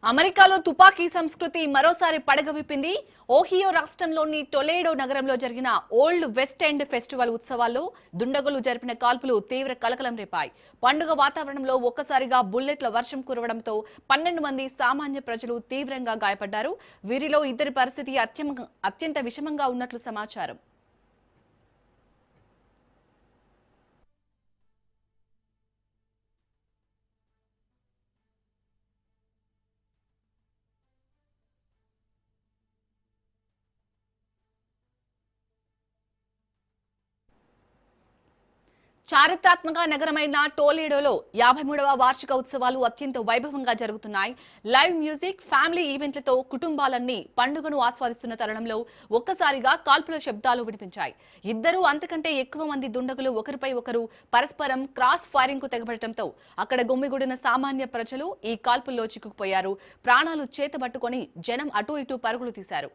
అమెరికాలో తుపాకీ సంస్కృతి మరోసారి పడగవిప్పింది. ఓహియో రాష్ట్రంలోని టొలేడో నగరంలో జరిగిన ఓల్డ్ వెస్ట్ ఎండ్ ఫెస్టివల్ ఉత్సవాల్లో దుండగులు జరిపిన కాల్పులు తీవ్ర కలకలం రేపాయి. పండుగ వాతావరణంలో ఒక్కసారిగా బుల్లెట్ల వర్షం కురవడంతో 12 మంది సామాన్య ప్రజలు తీవ్రంగా గాయపడ్డారు. వీరిలో ఇద్దరి పరిస్థితి అత్యంత విషమంగా ఉన్నట్లు సమాచారం. చారిత్రాత్మక నగరమైన టోలేడోలో 53వ వార్షిక ఉత్సవాలు అత్యంత వైభవంగా జరుగుతున్నాయి. లైవ్ మ్యూజిక్, ఫ్యామిలీ ఈవెంట్లతో కుటుంబాలన్నీ పండుగను ఆస్వాదిస్తున్న తరుణంలో ఒక్కసారిగా కాల్పుల శబ్దాలు వినిపించాయి. ఇద్దరు అంతకంటే ఎక్కువ మంది దుండగులు ఒకరిపై ఒకరు పరస్పరం క్రాస్ ఫైరింగ్ కు తెగబడటంతో అక్కడ గుమ్మిగూడిన సామాన్య ప్రజలు ఈ కాల్పుల్లో చిక్కుకుపోయారు. ప్రాణాలు చేతబట్టుకొని జనం అటూ ఇటూ పరుగులు తీశారు.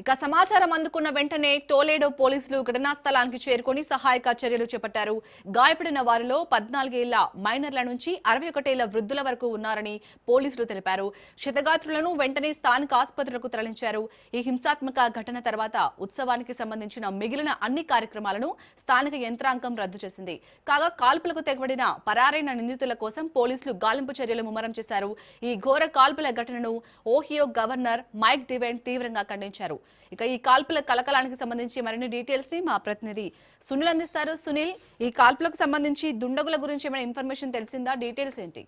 ఇక సమాచారం అందుకున్న వెంటనే టోలేడో పోలీసులు ఘటనా స్థలానికి చేరుకుని సహాయక చర్యలు చేపట్టారు. గాయపడిన వారిలో 14 ఏళ్ల మైనర్ల నుంచి 61 ఏళ్ల వృద్ధుల వరకు ఉన్నారని పోలీసులు తెలిపారు. క్షతగాత్రులను వెంటనే స్థానిక ఆసుపత్రులకు తరలించారు. ఈ హింసాత్మక ఘటన తర్వాత ఉత్సవానికి సంబంధించిన మిగిలిన అన్ని కార్యక్రమాలను స్థానిక యంత్రాంగం రద్దు చేసింది. కాగా కాల్పులకు తెగబడిన పరారైన నిందితుల కోసం పోలీసులు గాలింపు చర్యలు ముమ్మరం చేశారు. ఈ ఘోర కాల్పుల ఘటనను ఓహియో గవర్నర్ మైక్ డివెంట్ తీవ్రంగా ఖండించారు. ఇక ఈ కాల్పుల కలకలానికి సంబంధించి మరిన్ని డీటెయిల్స్ ని మా ప్రతినిధి సునీల్ అందిస్తారు. సునీల్, ఈ కాల్పులకు సంబంధించి దుండగుల గురించి ఏమైనా ఇన్ఫర్మేషన్ తెలిసిందా? డీటెయిల్స్ ఏంటి?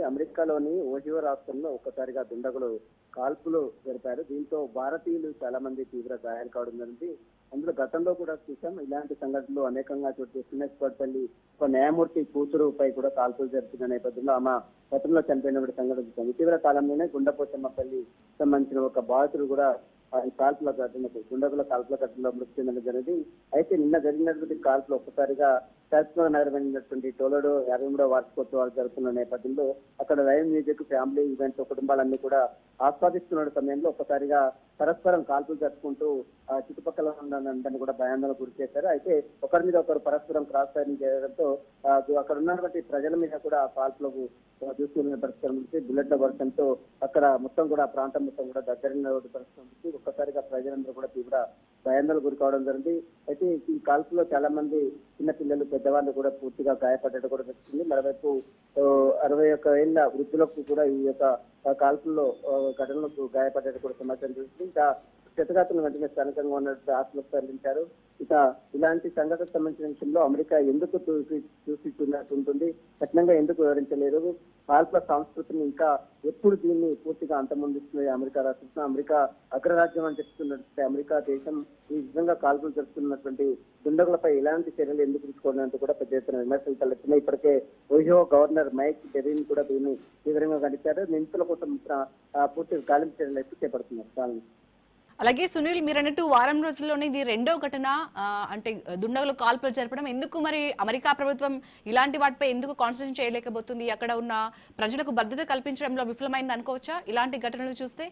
అమెరికాలోని ఓహియో రాష్ట్రంలో ఒక్కసారిగా దుండగులు కాల్పులు జరిపారు. దీంతో భారతీయులు చాలా మంది తీవ్ర గాయాలు కావడం జరిగింది. అందులో గతంలో కూడా చూసాం, ఇలాంటి సంఘటనలు అనేకంగా చోటు చేసుకునే ఒక న్యాయమూర్తి కూతురుపై కూడా కాల్పులు జరుపుతున్న నేపథ్యంలో ఆమె గతంలో చనిపోయిన సంఘటన చూసాం. ఇటీవల కాలంలోనే గుండెపోచమ్మపల్లి సంబంధించిన ఒక బాధితుడు కూడా ఈ కాల్పుల ఘటనకు దుండగుల కాల్పుల ఘటనలో మృతి చెందడం జరిగింది. అయితే నిన్న జరిగినటువంటి కాల్పులు ఒక్కసారిగా శాస్త్ర నగరమైనటువంటి టోలేడో 53వ వార్షికోత్సవాలు జరుగుతున్న నేపథ్యంలో అక్కడ లైవ్ మ్యూజిక్, ఫ్యామిలీ ఈవెంట్స్ కుటుంబాలన్నీ కూడా ఆస్వాదిస్తున్న సమయంలో ఒక్కసారిగా పరస్పరం కాల్పులు జరుపుకుంటూ చుట్టుపక్కల ఉన్నదని కూడా భయాందోళన గురి చేశారు. అయితే ఒకరి మీద ఒకరు పరస్పరం క్రాస్ ఫైరింగ్ చేయడంతో అక్కడ ఉన్నటువంటి ప్రజల మీద కూడా కాల్పులకు చూసుకునే పరిస్థితి నుంచి బుల్లెట్ల వర్షంతో అక్కడ మొత్తం కూడా ప్రాంతం మొత్తం కూడా దగ్గరైన రోడ్డు పరిస్థితి నుంచి ఒక్కసారిగా ప్రజలందరూ కూడా తీవ్ర భయాందోళన గురి కావడం జరిగింది. అయితే ఈ కాల్పులో చాలా మంది చిన్నపిల్లలు, పెద్దవాళ్ళు కూడా పూర్తిగా గాయపడ్డట్టు కూడా తెలుస్తుంది. మరోవైపు 61 ఏళ్ల వృద్ధులకు కూడా ఈ యొక్క కాల్పుల్లో ఘటనలకు గాయపడ్డట్టు కూడా సమాచారం తెలుస్తుంది. ఇంకా క్షతగాత్రులను వెంటనే స్థానికంగా ఉన్నట్టు ఆసుపత్రికి తరలించారు. ఇక ఇలాంటి సంఘటనకు సంబంధించిన విషయంలో అమెరికా ఎందుకు చూసినట్టుంటుంది, కఠినంగా ఎందుకు వివరించలేదు, కాల్పుల సంస్కృతిని ఇంకా ఎప్పుడు దీన్ని పూర్తిగా అంతమొందిస్తుంది అమెరికా రాష్ట్రం. అమెరికా అగ్రరాజ్యం అని చెప్తున్నట్టు అమెరికా దేశం ఈ విధంగా కాల్పులు జరుపుతున్నటువంటి దుండగులపై ఎలాంటి చర్యలు ఎందుకు తీసుకోవడానికి కూడా పెద్ద ఎత్తున విమర్శలు తలెత్తున్నాయి. ఇప్పటికే ఓహియో గవర్నర్ మైక్ డెవిన్ కూడా దీన్ని తీవ్రంగా ఖండించారు. నిందితుల కోసం పూర్తి గాలింపు చర్యలు అయితే చేపడుతున్నారు. అలాగే సునీల్, మీరు అన్నట్టు వారం రోజుల్లోనే ఇది రెండో ఘటన. అంటే దుండగులు కాల్పులు జరపడం ఎందుకు, మరి అమెరికా ప్రభుత్వం ఇలాంటి వాటిపై ఎందుకు కాన్సన్ట్రేట్ చేయలేకపోతుంది? అక్కడ ఉన్న ప్రజలకు భద్రత కల్పించడంలో విఫలమైంది అనుకోవచ్చా ఇలాంటి ఘటనలు చూస్తే?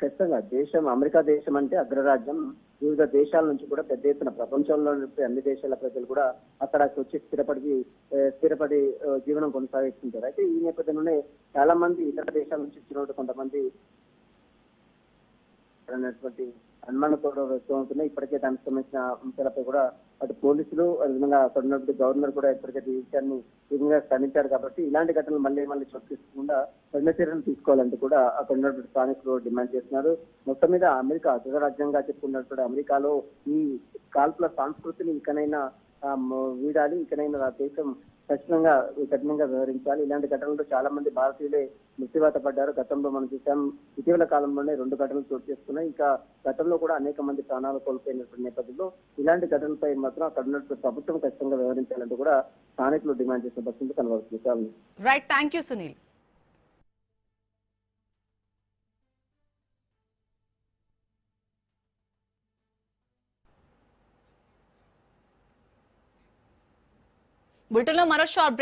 ఖచ్చితంగా అమెరికా దేశం అంటే అగ్రరాజ్యం. వివిధ దేశాల నుంచి కూడా పెద్ద ఎత్తున ప్రపంచంలో అన్ని దేశాల ప్రజలు కూడా అక్కడ వచ్చి స్థిరపడి జీవనం కొనసాగిస్తుంటారు. అయితే ఈ నేపథ్యంలోనే చాలా మంది ఇతర దేశాల నుంచి వచ్చినటువంటి కొంతమంది అనేటువంటి అనుమానంతో వ్యక్తం అవుతున్నాయి. ఇప్పటికే దానికి సంబంధించిన అంశాలపై కూడా అటు పోలీసులు, అదేవిధంగా అక్కడ ఉన్నటువంటి గవర్నర్ కూడా ఇప్పటికే ఈ విషయాన్ని తీవ్రంగా ఖండించారు. కాబట్టి ఇలాంటి ఘటనలు మళ్ళీ చోటు తీసుకోకుండా కఠిన చర్యలు తీసుకోవాలంటూ కూడా అక్కడ ఉన్నటువంటి స్థానికులు డిమాండ్ చేస్తున్నారు. మొత్తం మీద అమెరికా అగ్రరాజ్యంగా చెప్పుకున్నటువంటి అమెరికాలో ఈ కాల్పుల సంస్కృతిని ఇకనైనా వీడాలి, ఇకనైనా దేశం కఠినంగా వ్యవహరించాలి. ఇలాంటి ఘటనలు చాలా మంది భారతీయులే మృత్యువాత పడ్డారు. గతంలో మనం చూసాం, ఇటీవల కాలంలోనే 2 ఘటనలు చోటు చేసుకున్నాయి. ఇంకా గతంలో కూడా అనేక మంది ప్రాణాలు కోల్పోయినటువంటి నేపథ్యంలో ఇలాంటి ఘటనలపై మాత్రం అక్కడ ఉన్నటువంటి ప్రభుత్వం ఖచ్చితంగా వ్యవహరించాలంటూ కూడా స్థానికులు డిమాండ్ చేసిన పరిస్థితి కనబడుతుంది. Right, thank you Sunil. బులెటిన్లో మరో షార్ట్